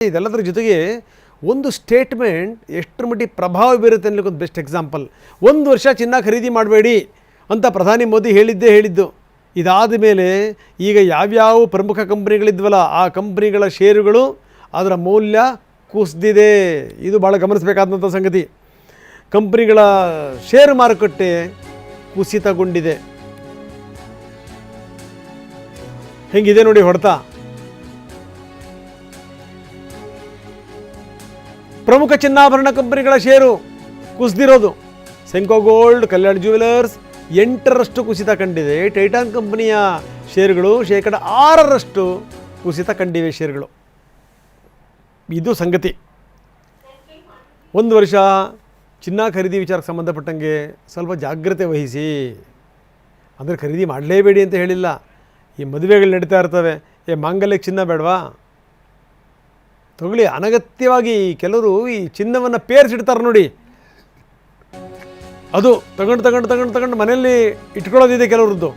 ಇದೆಲ್ಲದರ ಜೊತೆಗೆ ಒಂದು ಸ್ಟೇಟ್ಮೆಂಟ್ ಎಷ್ಟರ ಮಟ್ಟಿಗೆ ಪ್ರಭಾವ ಬೀರುತ್ತೆ ಅನ್ನಲಿಕ್ಕೊಂದು ಬೆಸ್ಟ್ ಎಕ್ಸಾಂಪಲ್. 1 ವರ್ಷ ಚಿನ್ನ ಖರೀದಿ ಮಾಡಬೇಡಿ ಅಂತ ಪ್ರಧಾನಿ ಮೋದಿ ಹೇಳಿದ್ದು. ಇದಾದ ಮೇಲೆ ಈಗ ಯಾವ್ಯಾವ ಪ್ರಮುಖ ಕಂಪ್ನಿಗಳಿದ್ವಲ್ಲ ಆ ಕಂಪ್ನಿಗಳ ಷೇರುಗಳು ಅದರ ಮೌಲ್ಯ ಕುಸಿದಿದೆ. ಇದು ಭಾಳ ಗಮನಿಸಬೇಕಾದಂಥ ಸಂಗತಿ. ಕಂಪ್ನಿಗಳ ಷೇರು ಮಾರುಕಟ್ಟೆ ಕುಸಿತಗೊಂಡಿದೆ. ಹೆಂಗಿದೆ ನೋಡಿ ಹೊಡೆತ. ಪ್ರಮುಖ ಚಿನ್ನಾಭರಣ ಕಂಪನಿಗಳ ಷೇರು ಕುಸಿದಿರೋದು. ಸೆಂಕೋ ಗೋಲ್ಡ್, ಕಲ್ಯಾಣ್ ಜ್ಯುವೆಲರ್ಸ್ 8% ಕುಸಿತ ಕಂಡಿದೆ. ಟೈಟಾನ್ ಕಂಪನಿಯ ಷೇರುಗಳು 6% ಕುಸಿತ ಕಂಡಿವೆ ಷೇರುಗಳು. ಇದು ಸಂಗತಿ. 1 ವರ್ಷ ಚಿನ್ನ ಖರೀದಿ ವಿಚಾರಕ್ಕೆ ಸಂಬಂಧಪಟ್ಟಂಗೆ ಸ್ವಲ್ಪ ಜಾಗ್ರತೆ ವಹಿಸಿ. ಅಂದರೆ ಖರೀದಿ ಮಾಡಲೇಬೇಡಿ ಅಂತ ಹೇಳಿಲ್ಲ. ಈ ಮದುವೆಗಳು ನಡೀತಾ ಇರ್ತವೆ, ಮಾಂಗಲ್ಯಕ್ಕೆ ಚಿನ್ನ ಬೇಡವಾ ತಗೊಳ್ಳಿ. ಅನಗತ್ಯವಾಗಿ ಕೆಲವರು ಈ ಚಿನ್ನವನ್ನು ಪೇರಿಸಿಡ್ತಾರೆ ನೋಡಿ, ಅದು ತಗೊಂಡು ಮನೆಯಲ್ಲಿ ಇಟ್ಕೊಳ್ಳೋದಿದೆ ಕೆಲವ್ರದ್ದು.